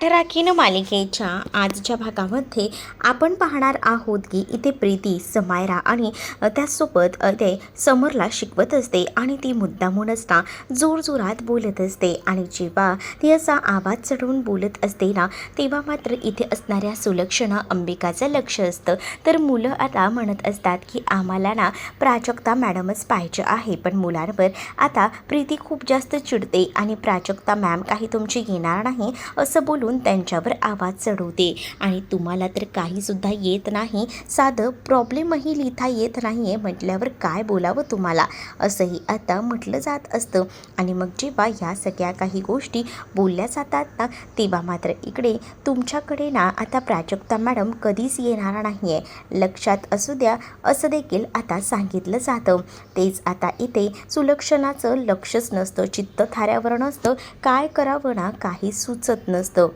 Rakhine मालिकेच्या आजच्या भागामध्ये आपण पाहणार आहोत की इथे प्रीती समायरा आणि त्याचसोबत ते समरला शिकवत असते आणि ती मुद्दामूनच ना जोरजोरात बोलत असते आणि जेव्हा ती असा आवाज चढवून बोलत असते ना तेव्हा मात्र इथे असणाऱ्या सुलक्षणा अंबिकाचं लक्ष असतं. तर मुलं आता म्हणत असतात की आम्हाला ना प्राजक्ता मॅडमच पाहिजे आहे, पण मुलांवर आता प्रीती खूप जास्त चिडते आणि प्राजक्ता मॅम काही तुमची येणार नाही असं बोलून त्यांच्यावर आवाज चढवते. आणि तुम्हाला तर काहीसुद्धा येत नाही, साधं प्रॉब्लेमही लिहिता येत नाही आहे म्हटल्यावर काय बोलावं तुम्हाला, असंही आता म्हटलं जात असतं. आणि मग जेव्हा ह्या सगळ्या काही गोष्टी बोलल्या जातात ना तेव्हा मात्र इकडे तुमच्याकडे ना आता प्राजक्ता मॅडम कधीच येणार नाही आहे, लक्षात असू द्या असं देखील आता सांगितलं जातं. तेच आता इथे सुलक्षणाचं लक्षच नसतं, चित्त थाऱ्यावर नसतं, काय करावं ना काही सुचत नसतं.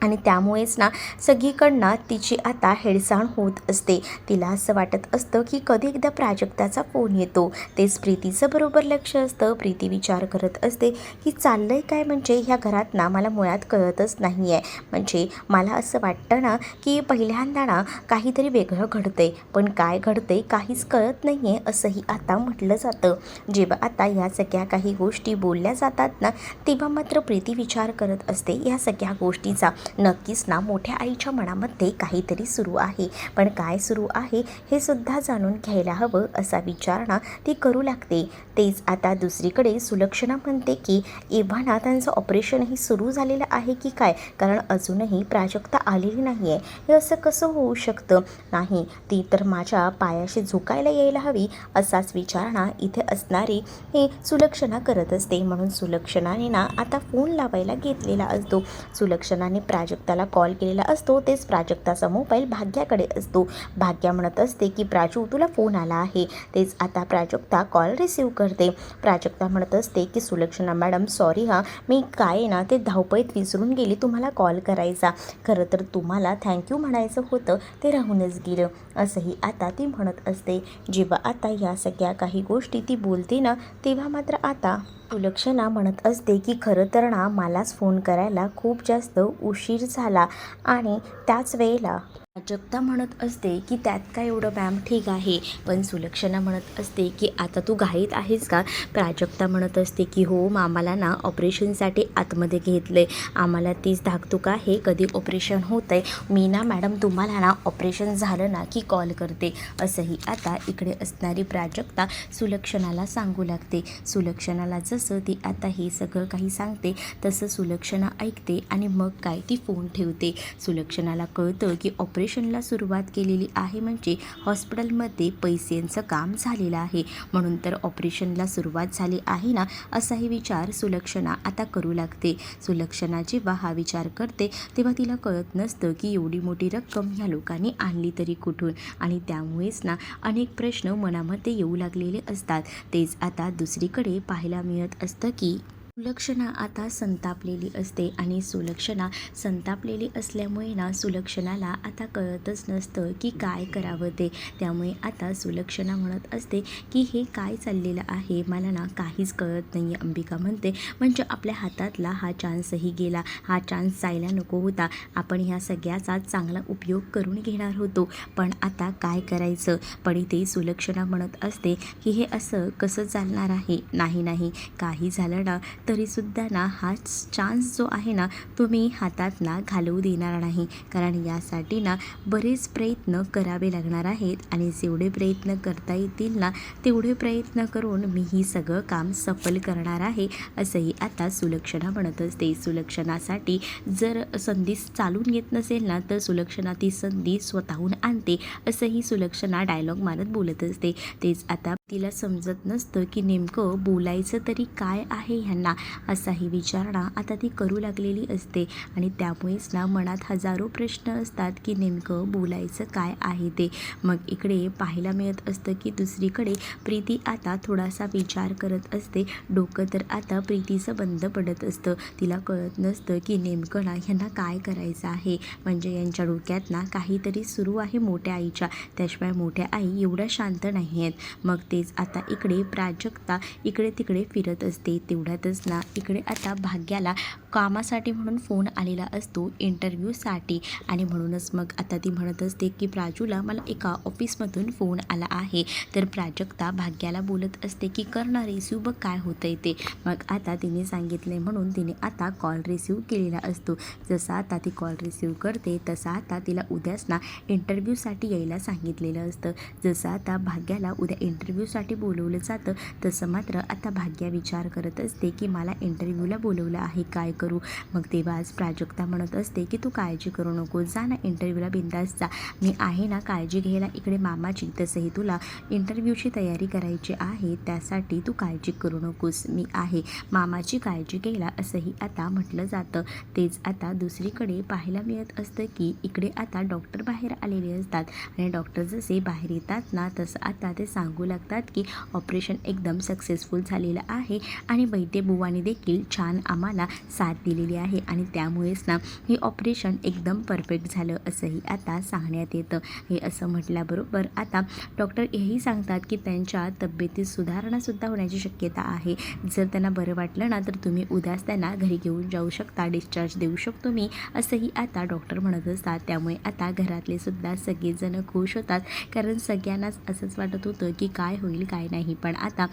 आणि त्यामुळेच ना सगळीकडनं तिची आता हेळसाण होत असते. तिला असं वाटत असतं की कधी एकदा प्राजक्ताचा फोन येतो. तेच प्रीतीचं बरोबर लक्ष असतं. प्रीती विचार करत असते की चाललंय काय, म्हणजे ह्या घरात ना मला मुळात कळतच नाही आहे. म्हणजे मला असं वाटतं ना की पहिल्यांदा ना काहीतरी वेगळं घडतंय, पण काय घडतंय काहीच कळत नाही आहे असंही आता म्हटलं जातं. जेव्हा आता या सगळ्या काही गोष्टी बोलल्या जातात ना तेव्हा मात्र प्रीती विचार करत असते या सगळ्या गोष्टीचा. नक्कीच ना मोठ्या आईच्या मनामध्ये काहीतरी सुरू आहे, पण काय सुरू आहे हे सुद्धा जाणून घ्यायला हवं असा विचार ना ती करू लागते. तेच आता दुसरीकडे सुलक्षणा म्हणते की एव्हा त्यांचं ऑपरेशनही सुरू झालेलं आहे की काय, कारण अजूनही प्राजक्ता आलेली नाही आहे. हे असं कसं होऊ शकतं, नाही ती तर माझ्या पायाशी झुकायला यायला हवी असाच विचार ना इथे असणारी हे सुलक्षणा करत असते. म्हणून सुलक्षणाने ना आता फोन लावायला घेतलेला असतो. सुलक्षणाने प्राजक्ताला कॉल केलेला असतो. तेच प्राजक्ताचा मोबाईल भाग्याकडे असतो. भाग्या म्हणत असते की प्राजू तुला फोन आला आहे. तेच आता प्राजक्ता कॉल रिसीव करते. प्राजक्ता म्हणत असते की सुलक्षणा मॅडम सॉरी हां, मी काय ना ते धावपळीत विसरून गेली तुम्हाला कॉल करायचा. खरं तर तुम्हाला थँक्यू म्हणायचं होतं, ते राहूनच गेलं असंही आता ती म्हणत असते. जेव्हा आता या सगळ्या काही गोष्टी ती बोलते ना तेव्हा मात्र आता सुलक्षणा म्हणत असते की खरं तर ना मलाच फोन करायला खूप जास्त उशीर झाला. आणि त्याच वेळेला प्राजक्ता म्हणत असते की त्यात काय एवढं मॅम ठीक आहे, पण सुलक्षणा म्हणत असते की आता तू घाईत आहेस का. प्राजक्ता म्हणत असते की हो आम्हाला ना ऑपरेशनसाठी आतमध्ये घेतलं आहे, आम्हाला तीच धाकधूक आहे कधी ऑपरेशन होतं आहे. मी ना मॅडम तुम्हाला ना ऑपरेशन झालं ना की कॉल करते असंही आता इकडे असणारी प्राजक्ता सुलक्षणाला सांगू लागते. सुलक्षणाला जसं ती आता हे सगळं काही सांगते तसं सुलक्षणा ऐकते आणि मग काय ती फोन ठेवते. सुलक्षणाला कळतं की ऑपरेशनला सुरुवात केलेली आहे, म्हणजे हॉस्पिटलमध्ये पैशांचं काम झालेलं आहे, म्हणून तर ऑपरेशनला सुरुवात झाली आहे ना असाही विचार सुलक्षणा आता करू लागते. सुलक्षणा जेव्हा हा विचार करते तेव्हा तिला कळत नसतं की एवढी मोठी रक्कम ह्या लोकांनी आणली तरी कुठून, आणि त्यामुळेच ना अनेक प्रश्न मनामध्ये येऊ लागलेले असतात. तेच आता दुसरीकडे पाहायला मिळत असतं की सुलक्षणा आता संतापलेली असते आणि सुलक्षणा संतापलेली असल्यामुळे ना सुलक्षणाला आता कळतच नसतं की काय करावं ते. त्यामुळे आता सुलक्षणा म्हणत असते की हे काय चाललेलं आहे, मला ना काहीच कळत नाही आहे. अंबिका म्हणते म्हणजे आपल्या हातातला हा चान्सही गेला, हा चान्स जायला नको होता, आपण ह्या सगळ्याचा चांगला उपयोग करून घेणार होतो, पण आता काय करायचं. पण इथे सुलक्षणा म्हणत असते की हे असं कसं चालणार आहे, नाही नाही काही झालं ना तरीसुद्धा ना हा चान्स जो आहे ना तो मी हातात ना घालवू देणार नाही, कारण यासाठी ना बरेच प्रयत्न करावे लागणार आहेत आणि जेवढे प्रयत्न करता येतील ना तेवढे प्रयत्न करून मी ही सगळं काम सफल करणार आहे असंही आता सुलक्षणा म्हणत असते. सुलक्षणासाठी जर संधी चालून येत नसेल ना तर सुलक्षणा ती संधी स्वतःहून आणते असंही सुलक्षणा डायलॉग मारत बोलत असते. तेच आता तिला समजत नसतं की नेमकं बोलायचं तरी काय आहे ह्यांना असाही विचार ना आता ती करू लागलेली असते. आणि त्यामुळेच ना मनात हजारो प्रश्न असतात की नेमकं बोलायचं काय आहे ते. मग इकडे पाहायला मिळत असतं की दुसरीकडे प्रीती आता थोडासा विचार करत असते. डोकं तर आता प्रीतीचं बंद पडत असतं, तिला कळत नसतं की नेमकं ना ह्यांना काय करायचं आहे. म्हणजे यांच्या डोक्यात ना काहीतरी सुरू आहे मोठ्या आईच्या, त्याशिवाय मोठ्या आई एवढ्या शांत नाही आहेत. मग तेच आता इकडे प्राजक्ता इकडे तिकडे फिरत असते. तेवढ्यातच ना इकडे आता भाग्याला कामासाठी म्हणून फोन आलेला असतो इंटरव्ह्यूसाठी आणि म्हणूनच मग आता ती म्हणत असते की प्राजूला मला एका ऑफिसमधून फोन आला आहे. तर प्राजक्ता भाग्याला बोलत असते की कर ना रिसिव्ह, बघ काय होतंय ते. मग आता तिने सांगितले म्हणून तिने आता कॉल रिसिव्ह केलेला असतो. जसा आता ती कॉल रिसिव्ह करते तसा आता तिला उद्याच ना इंटरव्ह्यूसाठी यायला सांगितलेलं असतं. जसं आता भाग्याला उद्या इंटरव्ह्यूसाठी बोलवलं जातं तसं मात्र आता भाग्या विचार करत असते की मला इंटरव्ह्यूला बोलवलं आहे, काय करू. मग तेव्हाच प्राजक्ता म्हणत असते की तू काळजी करू नको, जा ना इंटरव्ह्यूला बिंदास जा, मी आहे ना काळजी घ्यायला इकडे मामाची. तसंही तुला इंटरव्ह्यूची तयारी करायची आहे त्यासाठी तू काळजी करू नकोस, मी आहे मामाची काळजी घ्यायला, असंही आता म्हटलं जातं. तेच आता दुसरीकडे पाहायला मिळत असतं की इकडे आता डॉक्टर बाहेर आलेले असतात आणि डॉक्टर जसे बाहेर येतात ना तसं आता ते सांगू लागतात की ऑपरेशन एकदम सक्सेसफुल झालेलं आहे आणि वैद्य बुवाने देखील छान आम्हाला साथ दिलेली आहे आणि त्यामुळेच ना हे ऑपरेशन एकदम परफेक्ट झालं, असंही आता सांगण्यात येतं. हे असं म्हटल्याबरोबर आता डॉक्टर हेही सांगतात की त्यांच्या तब्येतीत सुधारणासुद्धा होण्याची शक्यता आहे. जर त्यांना बरं वाटलं ना तर तुम्ही उद्याच त्यांना घरी घेऊन जाऊ शकता, डिस्चार्ज देऊ शकतो मी, असंही आता डॉक्टर म्हणत असतात. त्यामुळे आता घरातले सुद्धा सगळेजण खुश होतात कारण सगळ्यांनाच असंच वाटत होतं की काय होईल काय नाही. पण आता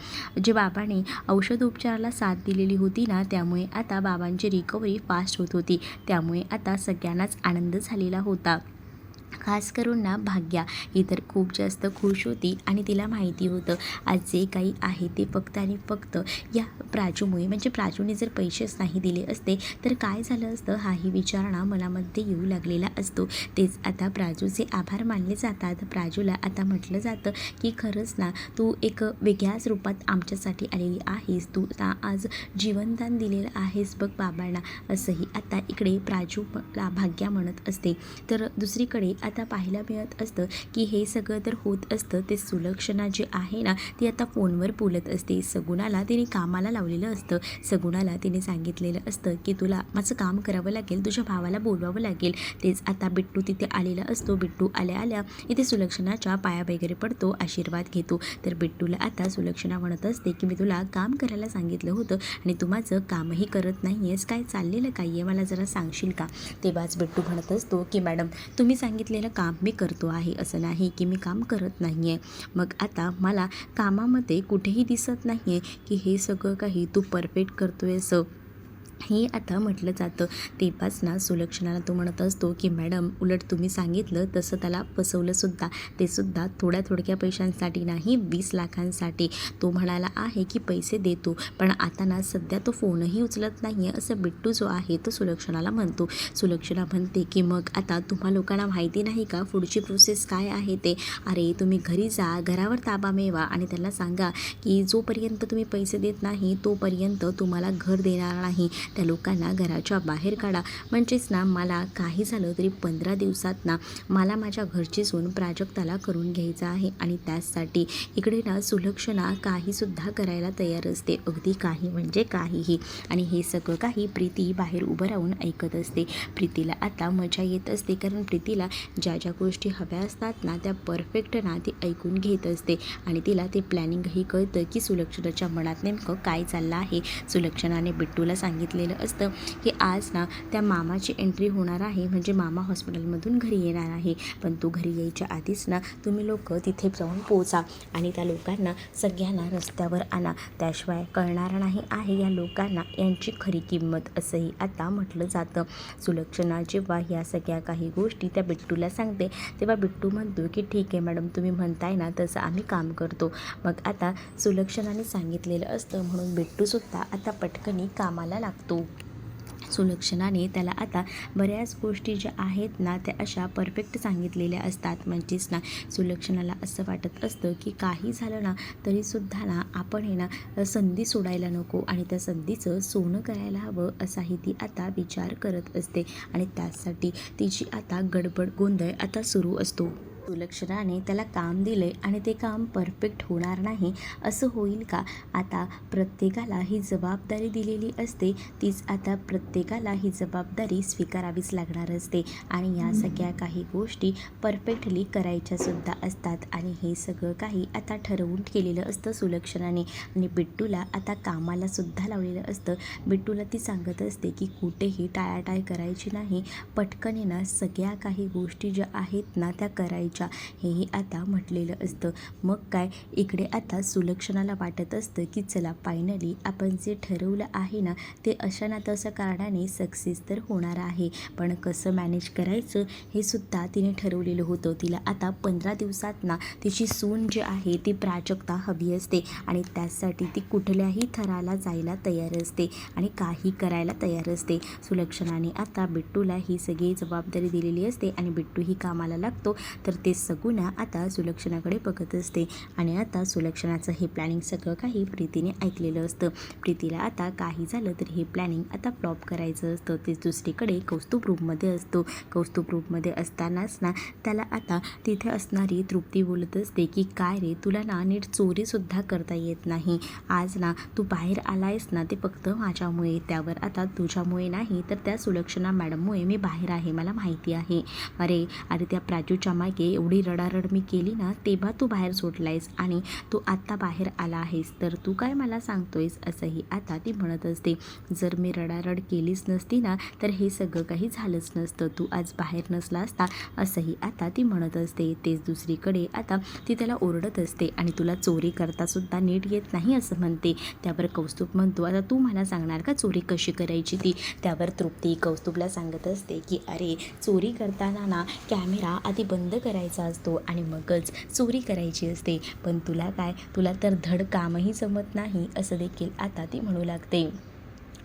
जे बाबांनी औषध उपचाराला साथ दिलेली होती ना त्यामुळे आता बाबांची रिकव्हरी फास्ट होत होती. त्यामुळे आता सगळ्यांनाच आनंद झालेला होता. खास करून ना भाग्या ही तर खूप जास्त खुश होती आणि तिला माहिती होतं आज जे काही आहे ते फक्त आणि फक्त या प्राजूमुळे, म्हणजे प्राजूने जर पैसेच नाही दिले असते तर काय झालं असतं हाही विचार ना मनामध्ये येऊ लागलेला असतो. तेच आता प्राजूचे आभार मानले जातात. प्राजूला आता म्हटलं जातं की खरंच ना तू एक वेगळ्याच रूपात आमच्यासाठी आलेली आहेस, तू ना आज जीवनदान दिलेलं आहेस बघ बाबांना, असंही आता इकडे प्राजूला भाग्या म्हणत असते. तर दुसरीकडे आता पाहायला मिळत असतं की हे सगळं तर होत असतं ते सुलक्षणा जी आहे ना ती आता फोनवर बोलत असते. सगुणाला तिने कामाला लावलेलं असतं. सगुणाला तिने सांगितलेलं असतं की तुला माझं काम करावं लागेल, तुझ्या भावाला बोलवावं लागेल. तेच आता बिट्टू तिथे आलेला असतो. बिट्टू आल्या आल्या इथे सुलक्षणाच्या पाया वगैरे पडतो, आशीर्वाद घेतो. तर बिट्टूला आता सुलक्षणा म्हणत असते की मी तुला काम करायला सांगितलं होतं आणि तू माझं कामही करत नाही आहेस, काय चाललेलं काय आहे मला जरा सांगशील का. तेव्हाच बिट्टू म्हणत असतो की मॅडम तुम्ही सांगितलेलं काम मी करतो आहे, असं नाही की मी काम करत नाही आहे. मग आता मला कामामध्ये कुठेही दिसत नाही आहे की हे सगळं काही तू परफेक्ट करतो आहेस हे आता म्हटलं जातं. तेव्हाच ना सुलक्षणाला तो म्हणत असतो की मॅडम उलट तुम्ही सांगितलं तसं त्याला फसवलंसुद्धा, ते सुद्धा थोड्या पैशांसाठी नाही 20 लाखांसाठी. तो म्हणाला आहे की पैसे देतो पण आता ना सध्या तो फोनही उचलत नाही आहे, असं बिट्टू जो आहे तो सुलक्षणाला म्हणतो. सुलक्षणा म्हणते की मग आता तुम्हा लोकांना माहिती नाही का पुढची प्रोसेस काय आहे ते. अरे तुम्ही घरी जा, घरावर ताबा मिळवा आणि त्याला सांगा की जोपर्यंत तुम्ही पैसे देत नाही तोपर्यंत तुम्हाला घर देणार नाही. त्या लोकांना घराच्या बाहेर काढा, म्हणजेच ना मला काही झालं तरी 15 दिवसात ना मला माझ्या घरची सून प्राजक्ताला करून घ्यायचं आहे आणि त्यासाठी इकडे ना सुलक्षणा काहीसुद्धा करायला तयार असते, अगदी काही म्हणजे काहीही. आणि हे सगळं काही प्रीती बाहेर उभं राहून ऐकत असते. प्रीतीला आता मजा येत असते कारण प्रीतीला ज्या ज्या गोष्टी हव्या असतात ना त्या परफेक्ट ना ती ऐकून घेत असते आणि तिला ते प्लॅनिंगही कळतं की सुलक्षणाच्या मनात नेमकं काय चाललं आहे. सुलक्षणाने बिट्टूला सांगितलेलं असतं की आज ना त्या मामाची एंट्री होणार आहे, म्हणजे मामा हॉस्पिटलमधून घरी येणार आहे, पण तो घरी यायच्या आधीच ना तुम्ही लोक तिथे जाऊन पोचा आणि त्या लोकांना सगळ्यांना रस्त्यावर आणा, त्याशिवाय कळणार नाही आहे या लोकांना यांची खरी किंमत, असंही आता म्हटलं जातं. सुलक्षणा जेव्हा ह्या सगळ्या काही गोष्टी त्या बिट्टूला सांगते तेव्हा बिट्टू म्हणतो की ठीक आहे मॅडम तुम्ही म्हणताय ना तसं आम्ही काम करतो. मग आता सुलक्षणाने सांगितलेलं असतं म्हणून बिट्टूसुद्धा आता पटकनी कामाला लागतो. सुलक्षणाने त्याला आता बऱ्याच गोष्टी ज्या आहेत ना त्या अशा परफेक्ट सांगितलेल्या असतात, म्हणजेच ना सुलक्षणाला असं वाटत असतं की काही झालं ना तरीसुद्धा ना आपण हे ना संधी सोडायला नको आणि त्या संधीचं सोनं करायला हवं, असाही ती आता विचार करत असते आणि त्यासाठी तिची आता गडबड गोंधळ आता सुरू असतो. सुलक्षणाने त्याला काम दिले आणि ते काम परफेक्ट होणार नाही असं होईल का? आता प्रत्येकाला ही जबाबदारी दिलेली असते, तीच आता प्रत्येकाला ही जबाबदारी स्वीकारावीच लागणार असते आणि या सगळ्या काही गोष्टी परफेक्टली करायच्यासुद्धा असतात आणि हे सगळं काही आता ठरवून केलेलं असतं सुलक्षणाने आणि बिट्टूला आता कामालासुद्धा लावलेलं असतं. बिट्टूला ती सांगत असते की कुठेही टाळाटाळ करायची नाही, पटकन ना सगळ्या काही गोष्टी ज्या आहेत ना त्या करायच्या हेही आता म्हटलेलं असतं. मग काय इकडे आता सुलक्षणाला वाटत असतं की चला फायनली आपण जे ठरवलं आहे ना ते अशा ना तसं कारणाने सक्सेस तर होणार आहे, पण कसं मॅनेज करायचं हे सुद्धा तिने ठरवलेलं होतं. तिला आता 15 दिवसात ना तिची सून जी आहे ती प्राजक्ता हवी असते आणि त्यासाठी ती कुठल्याही थराला जायला तयार असते आणि काही करायला तयार असते. सुलक्षणाने आता बिट्टूला ही सगळी जबाबदारी दिलेली असते आणि बिट्टूही कामाला लागतो. तर ते सगुणा आता सुलक्षणाकडे बघत असते आणि आता सुलक्षणाचं हे प्लॅनिंग सगळं काही प्रीतीने ऐकलेलं असतं. प्रीतीला आता काही झालं तर हे प्लॅनिंग आता फ्लॉप करायचं असतं. ते दुसरीकडे कौस्तुभ रूममध्ये असतो. कौस्तुभ रूममध्ये असतानाच ना त्याला आता तिथे असणारी तृप्ती बोलत असते की काय रे, तुला ना नीट चोरीसुद्धा करता येत नाही. आज ना तू बाहेर आलायस ना ते फक्त माझ्यामुळे, त्यावर आता तुझ्यामुळे नाही तर त्या सुलक्षणा मॅडममुळे मी बाहेर आहे, मला माहिती आहे. अरे त्या प्राजूच्या मागे एवढी रडारड मी केली ना तेव्हा तू बाहेर सोडलायस आणि तू आत्ता बाहेर आला आहेस तर तू काय मला सांगतोयस, असंही आता ती म्हणत असते. जर मी रडारड केलीच नसती ना तर हे सगळं काही झालंच नसतं, तू आज बाहेर नसला असता, असंही आता ती म्हणत असते. तेच दुसरीकडे आता ती त्याला ओरडत असते आणि तुला चोरी करतासुद्धा नीट येत नाही असं म्हणते. त्यावर कौस्तुभ म्हणतो आता तू मला सांगणार का चोरी कशी करायची ती? त्यावर तृप्ती कौस्तुभला सांगत असते की अरे चोरी करताना ना कॅमेरा आधी बंद करायचा असतो आणि मगच चोरी करायची असते, पण तुला काय, तुला तर धड कामही जमत नाही असं देखील आता ती म्हणू लागते.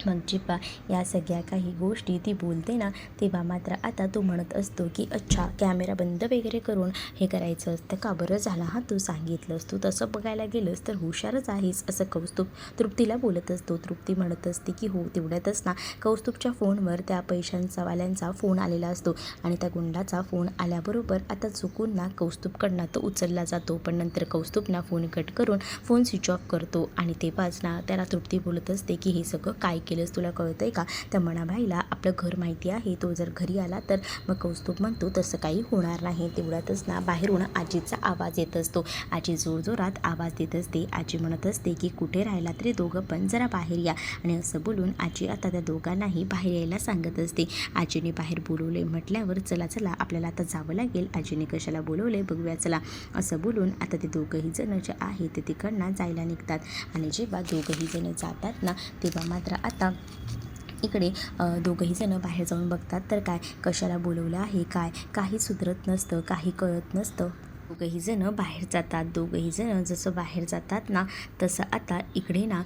मग जेव्हा या सगळ्या काही गोष्टी ती बोलते ना तेव्हा मात्र आता तो म्हणत असतो की अच्छा कॅमेरा बंद वगैरे करून हे करायचं असतं का? बरं झालं हां तू सांगितलंस, तू तसं बघायला गेलंस तर हुशारच आहेस असं कौस्तुभ तृप्तीला बोलत असतो. तृप्ती म्हणत असते की हो. तेवढ्यातच ना कौस्तुभच्या फोनवर त्या पैशांचा वाल्यांचा फोन आलेला असतो आणि त्या गुंडाचा फोन आल्याबरोबर आता चुकून ना कौस्तुभकडनं तो उचलला जातो, पण नंतर कौस्तुभना फोन कट करून फोन स्विच ऑफ करतो आणि तेव्हाच ना त्याला तृप्ती बोलत असते की हे सगळं काय केलंस, तुला कळतंय का? त्या मनाबाईला आपलं घर माहिती आहे, तो जर घरी आला तर मग कौस्तुभ म्हणतो तसं काही होणार नाही. तेवढ्यातच ना बाहेरून आजीचा आवाज येत असतो. आजी जोरजोरात आवाज देत असते. आजी म्हणत असते की कुठे राहिला तरी दोघं पण जरा बाहेर या आणि असं बोलून आजी आता त्या दोघांनाही बाहेर यायला सांगत असते. आजीने बाहेर बोलवले म्हटल्यावर चला चला आपल्याला आता जावं लागेल, आजीने कशाला बोलवले बघूया चला असं बोलून आता ते दोघंही जण जे आहे ते तिकडनं जायला निघतात आणि जेव्हा दोघंही जण जातात ना तेव्हा मात्र आता इकडे दोघंही जण बाहेर जाऊन बघतात तर काय कशाला बोलवलं आहे, काय काही सुधरत नसतं, काही कळत नसतं. दोघंही जण बाहेर जातात. दोघंही जण जसं बाहेर जातात ना तसं आता इकडे ना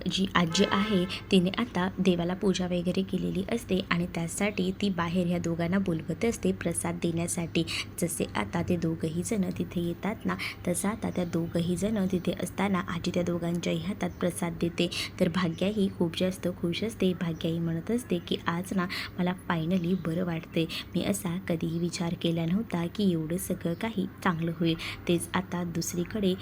जी आजी आहे तिने आता देवाला पूजा वगैरे केलेली असते आणि त्यासाठी ती बाहेर ह्या दोघांना बोलवत असते प्रसाद देण्यासाठी. जसे आता ते दोघंही जण तिथे येतात ना तसं आता त्या दोघंही जण तिथे असताना आजी त्या दोघांच्याही हातात प्रसाद देते. तर भाग्याही खूप जास्त खुश असते. भाग्याही म्हणत असते की आज ना मला फायनली बरं वाटते, मी असा कधीही विचार केला नव्हता की एवढं सगळं काही चांगलं होईल. तेच आता दुसरीकडे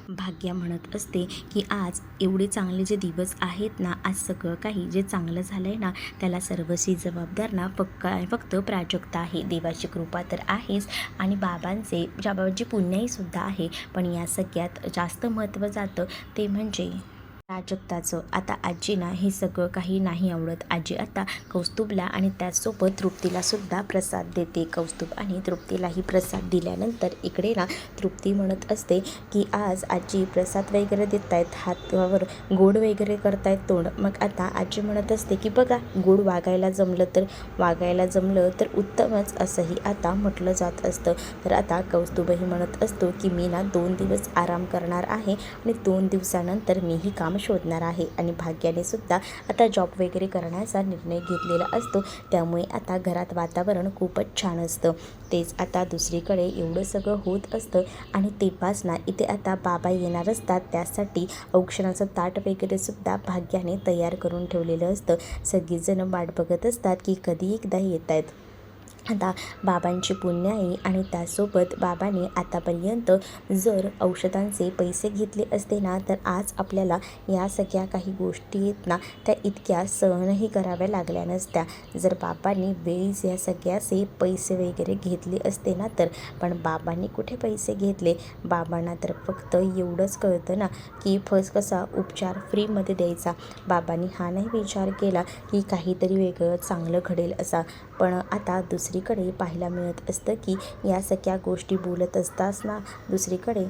भाग्या म्हणत असते की आज एवढे चांगले जे दिवस आहेत ना, आज सगळं काही जे चांगलं झालं आहे ना त्याला सर्वस्वी जबाबदार ना फक्त प्राजक्ता आहे. देवाची कृपा तर आहेच आणि ज्या बाबांची पुण्याईसुद्धा आहे, पण या सगळ्यात जास्त महत्त्व जातं ते म्हणजे प्राजक्ताचं. आता आजीना हे सगळं काही नाही आवडत. आजी आता कौस्तुभला आणि त्याचसोबत तृप्तीलासुद्धा प्रसाद देते. कौस्तुभ आणि तृप्तीलाही प्रसाद दिल्यानंतर इकडे ना तृप्ती म्हणत असते की आज आजी प्रसाद वगैरे देत आहेत, हातावर गोड वगैरे करतायत तोंड. मग आता आजी म्हणत असते की बघा गोड वागायला जमलं तर उत्तमच असंही आता म्हटलं जात असतं. तर आता कौस्तुभही म्हणत असतो की मी ना 2 दिवस आराम करणार आहे आणि 2 दिवसानंतर मीही काम शोधणार आहे आणि भाग्याने सुद्धा आता जॉब वगैरे करण्याचा निर्णय घेतलेला असतो. त्यामुळे आता घरात वातावरण खूपच छान असतं. तेच आता दुसरीकडे एवढं सगळं होत असतं आणि तेव्हाच ना इथे आता बाबा येणार असतात. त्यासाठी औक्षणाचं ताट वगैरे सुद्धा भाग्याने तयार करून ठेवलेलं असतं. सगळीजणं वाट बघत असतात की कधी एकदा येत आहेत. आता बाबांची पुण्याई आणि त्यासोबत बाबांनी आतापर्यंत जर औषधांचे पैसे घेतले असते ना, तर आज आपल्याला या सगळ्या काही गोष्टी आहेत ना, त्या इतक्या सहनही कराव्या लागल्या नसत्या. जर बाबांनी वेळीच या सगळ्याचे पैसे वगैरे घेतले असते ना तर. पण बाबांनी कुठे पैसे घेतले. बाबांना तर फक्त एवढंच कळतं ना की फर्स्ट कसा उपचार फ्रीमध्ये द्यायचा. बाबांनी हा नाही विचार केला की काहीतरी वेगळं चांगलं घडेल असा. पण आता दुसरीकडे पाहायला मिळत असतं की या सगळ्या गोष्टी बोलत असताना दुसरीकडे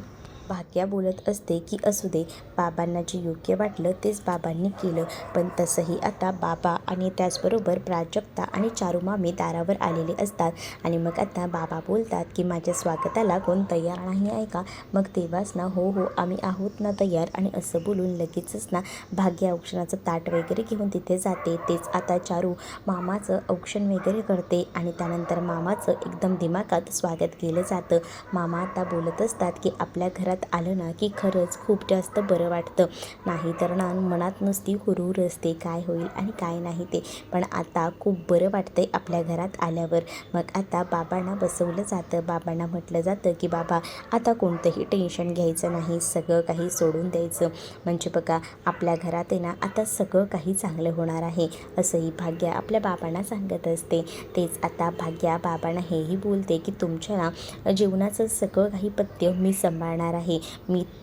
भाग्या बोलत असते की असू दे, बाबांना जे योग्य वाटलं तेच बाबांनी केलं. पण तसंही आता बाबा आणि त्याचबरोबर प्राजक्ता आणि चारुमामी दारावर आलेले असतात. आणि मग आता बाबा बोलतात की माझ्या स्वागताला कोण तयार नाही आहे का. मग तेव्हाच ना हो हो आम्ही आहोत ना तयार. आणि असं बोलून लगेचच ना भाग्या औक्षणाचं ताट वगैरे घेऊन तिथे जाते. तेच आता चारू मामाचं औक्षण वगैरे करते आणि त्यानंतर मामाचं एकदम दिमागात स्वागत केलं जातं. मामा आता बोलत असतात की आपल्या घरात आलं ना की खरंच खूप जास्त बरं वाटतं. नाही तर ना मनात नुसती हुरहुर असते काय होईल आणि काय नाही ते. पण आता खूप बरं वाटतंय आपल्या घरात आल्यावर. मग आता बाबांना बसवलं जातं. बाबांना म्हटलं जातं की बाबा आता कोणतंही टेन्शन घ्यायचं नाही, सगळं काही सोडून द्यायचं. म्हणजे बघा आपल्या घरात आहे ना आता सगळं काही चांगलं होणार आहे असंही भाग्या आपल्या बाबांना सांगत असते. तेच आता भाग्या बाबांना हेही बोलते की तुमच्या ना जेवणाचं सगळं काही पथ्य मी सांभाळणार आहे.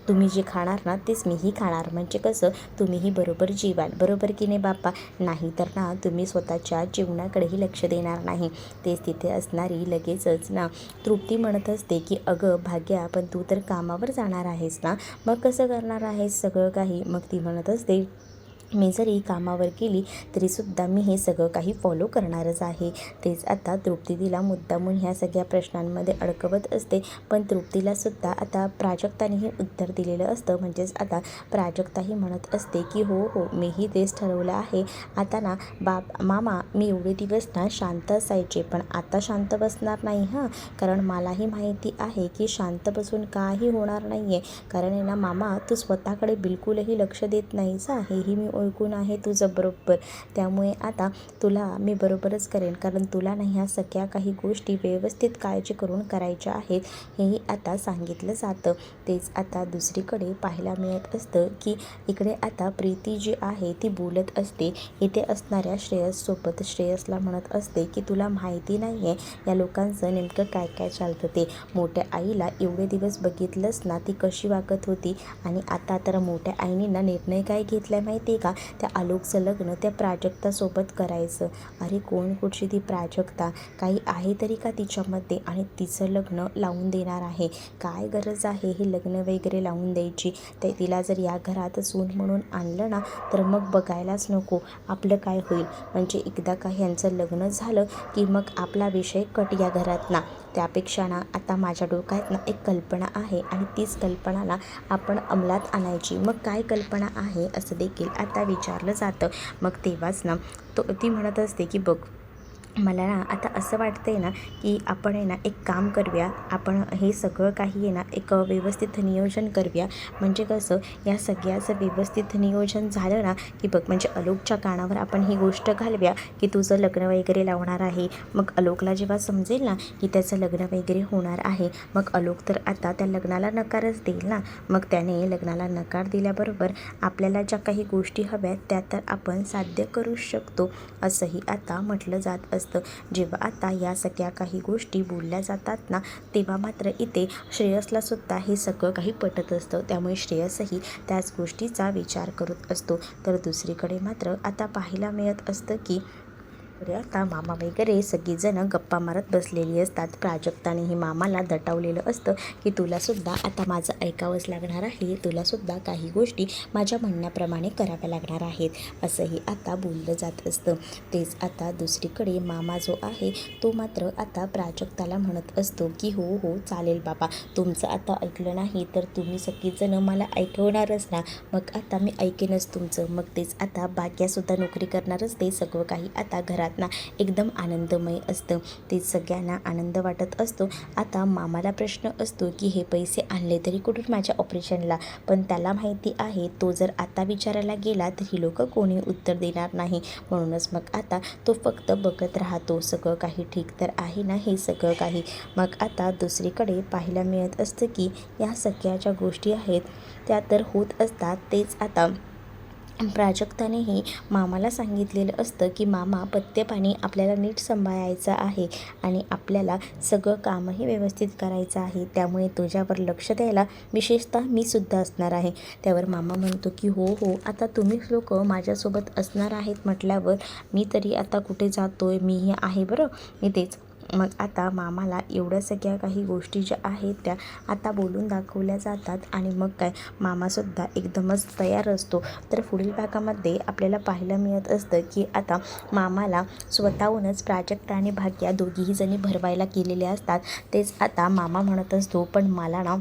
तुम्ही जे खाणार ना तेच मीही खाणार. म्हणजे कसं तुम्हीही बरोबर जेवाल, बरोबर की नाही बाप्पा. नाही तर ना तुम्ही स्वतःच्या जेवणाकडेही लक्ष देणार नाही. तेच तिथे असणारी लगेचच ना तृप्ती म्हणत असते की अगं भाग्या पण तू तर कामावर जाणार आहेस ना, मग कसं करणार आहेस सगळं काही. मग ती म्हणत असते मी जरी कामावर गेली तरीसुद्धा मी हे सगळं काही फॉलो करणारच आहे. तेच आता तृप्ती तिला मुद्दामून ह्या सगळ्या प्रश्नांमध्ये अडकवत असते. पण तृप्तीलासुद्धा आता प्राजक्तानेही उत्तर दिलेलं असतं. म्हणजेच आता प्राजक्ताही म्हणत असते की हो हो मीही तेच ठरवलं आहे. आता ना मामा मी एवढे दिवस ना शांत असायचे पण आता शांत बसणार नाही हां. कारण मलाही माहिती आहे की शांत बसून काही होणार नाही आहे. कारण आहे ना मामा तू स्वतःकडे बिलकुलही लक्ष देत नाहीस हां, हेही मी ओळखून आहे तुझं बरोबर. त्यामुळे आता तुला मी बरोबरच करेन. कारण तुला नाही ह्या सगळ्या काही गोष्टी व्यवस्थित काळजी करून करायच्या आहेत हेही आता सांगितलं जातं. तेच आता दुसरीकडे पाहायला मिळत असतं की इकडे आता प्रीती जी आहे ती बोलत असते इथे असणाऱ्या श्रेयससोबत. श्रेयसला म्हणत असते की तुला माहिती नाही आहे या लोकांचं नेमकं काय काय चालतं ते. मोठ्या आईला एवढे दिवस बघितलंच ना ती कशी वागत होती. आणि आता तर मोठ्या आईने ना निर्णय काय घेतला माहिती आहे का, त्या आलोकचं लग्न त्या प्राजक्तासोबत करायचं. अरे कोण कुठची ती प्राजक्ता, काही आहे तरी का तिच्यामध्ये आणि तिचं लग्न लावून देणार आहे. काय गरज आहे हे लग्न वगैरे लावून द्यायची. ते तिला जर या घरात सून म्हणून आणलं ना तर मग बघायलाच नको आपलं काय होईल. म्हणजे एकदा का ह्यांचं लग्न झालं की मग आपला विषय कट या घरात ना. त्यापेक्षा ना आता माझ्या डोक्यात ना एक कल्पना आहे आणि तीच कल्पना ना आपण अंमलात आणायची. मग काय कल्पना आहे असं देखील आता विचारलं जातं. मग तेव्हाच ना ती म्हणत असते की बघ मला ना आता असं वाटतंय ना की आपण आहे ना एक काम करूया. आपण हे सगळं काही आहे ना एक व्यवस्थित नियोजन करूया. म्हणजे कसं या सगळ्याचं व्यवस्थित नियोजन झालं ना की बघ म्हणजे आलोकच्या कानावर आपण ही गोष्ट घालूया की तुझं लग्न वगैरे लावणार आहे. मग आलोकला जेव्हा समजेल ना की त्याचं लग्न वगैरे होणार आहे मग आलोक तर आता त्या लग्नाला नकारच देईल ना. मग त्याने लग्नाला नकार दिल्याबरोबर आपल्याला ज्या काही गोष्टी हव्यात त्या तर आपण साध्य करू शकतो असंही आता म्हटलं जात असतं. जेव्हा आता या सगळ्या काही गोष्टी बोलल्या जातात ना तेव्हा मात्र इथे श्रेयसला सुद्धा हे सगळं काही पटत असतं. त्यामुळे श्रेयसही त्याच गोष्टीचा विचार करत असतो. तर दुसरीकडे मात्र आता पाहायला मिळत असतं की आता मामा वगैरे सगळीजणं गप्पा मारत बसलेली असतात. प्राजक्तानेही मामाला दटावलेलं असतं की तुलासुद्धा आता माझं ऐकावंच लागणार आहे. तुलासुद्धा काही गोष्टी माझ्या म्हणण्याप्रमाणे कराव्या लागणार आहेत असंही आता बोललं जात असतं. तेच आता दुसरीकडे मामा जो आहे तो मात्र आता प्राजक्ताला म्हणत असतो की हो हो चालेल बाबा, तुमचं आता ऐकलं नाही तर तुम्ही सगळीजणं मला ऐकवणारच ना. मग आता मी ऐकेनच तुमचं. मग तेच आता भाग्यासुद्धा नोकरी करणारच ते सगळं काही आता घरात घरात ना एकदम आनंदमय असतं. ते सगळ्यांना आनंद वाटत असतो. आता मामाला प्रश्न असतो की हे पैसे आणले तरी कुठून माझ्या ऑपरेशनला, पण त्याला माहिती आहे तो जर आता विचारायला गेला तर ही लोक कोणी उत्तर देणार नाही. म्हणूनच मग आता तो फक्त बघत राहतो सगळं काही ठीक तर आहे ना हे सगळं काही. मग आता दुसरीकडे पाहायला मिळत असतं की या सगळ्या ज्या गोष्टी आहेत त्या तर होत असतात. तेच आता प्राजक्तानेही मामाला सांगितलेलं असतं की मामा पथ्यपाणी आपल्याला नीट सांभाळायचं आहे आणि आपल्याला सगळं कामही व्यवस्थित करायचं आहे, त्यामुळे तुझ्यावर लक्ष द्यायला विशेषतः मी सुद्धा असणार आहे. त्यावर मामा म्हणतो की हो हो, आता तुम्ही लोक माझ्यासोबत असणार आहेत म्हटल्यावर मी तरी आता कुठे जातोय, मीही आहे बरं. मी तेच मग आता मामाला एवढ्या सगळ्या काही गोष्टी ज्या आहेत त्या आता बोलून दाखवल्या जातात आणि मग काय मामासुद्धा एकदमच तयार असतो. तर पुढील भागामध्ये आपल्याला पाहायला मिळत असतं की आता मामाला स्वतःहूनच प्राजक्ता आणि भाग्या दोघीही जणी भरवायला केलेल्या असतात. तेच आता मामा म्हणत असतो पण मला ना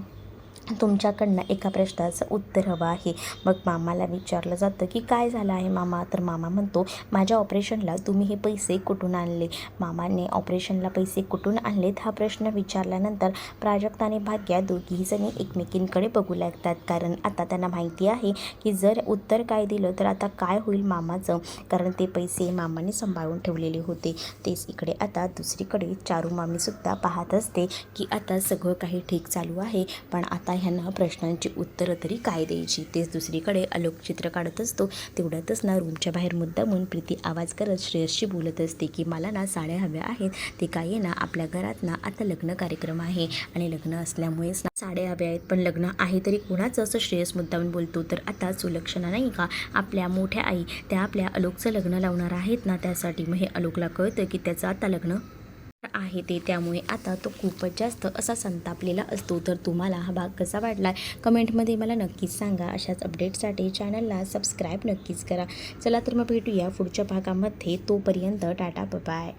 तुमच्याकडनं एका प्रश्नाचं उत्तर हवं आहे. मग मामाला विचारलं जातं की काय झालं आहे मामा. तर मामा म्हणतो माझ्या ऑपरेशनला तुम्ही हे पैसे कुठून आणले. मामाने ऑपरेशनला पैसे कुठून आणलेत हा प्रश्न विचारल्यानंतर प्राजक्ता आणि भाग्या दोघीही जणी एकमेकींकडे बघू लागतात, कारण आता त्यांना माहिती आहे की जर उत्तर काय दिलं तर आता काय होईल मामाचं, कारण ते पैसे मामाने सांभाळून ठेवलेले होते. तेच इकडे आता दुसरीकडे चारू मामीसुद्धा पाहत असते की आता सगळं काही ठीक चालू आहे, पण आता ह्यांना प्रश्नांची उत्तरं तरी काय द्यायची. तेच दुसरीकडे आलोक चित्र काढत असतो. तेवढ्यातच ना रूमच्या बाहेर मुद्दामून प्रीती आवाज करत श्रेयसशी बोलत असते की मला ना साड्या हव्या आहेत. ते काय आहे ना आपल्या घरात ना आता लग्न कार्यक्रम आहे आणि लग्न असल्यामुळेच ना साड्या हव्या आहेत, पण लग्न आहे तरी कुणाचं, असं श्रेयस मुद्दामून बोलतो. तर आता सुलक्षणा नाही का आपल्या मोठ्या आई त्या आपल्या आलोकचं लग्न लावणार आहेत ना, त्यासाठी मग हे आलोकला कळतं की त्याचं आता लग्न आहे ते, त्यामुळे आता तो खूपच जास्त असा संतापलेला असतो. तर तुम्हाला हा भाग कसा वाटला कमेंटमध्ये मला नक्कीच सांगा. अशाच अपडेटसाठी चॅनलला सबस्क्राईब नक्कीच करा. चला तर मग भेटूया पुढच्या भागामध्ये. तोपर्यंत टाटा बाय.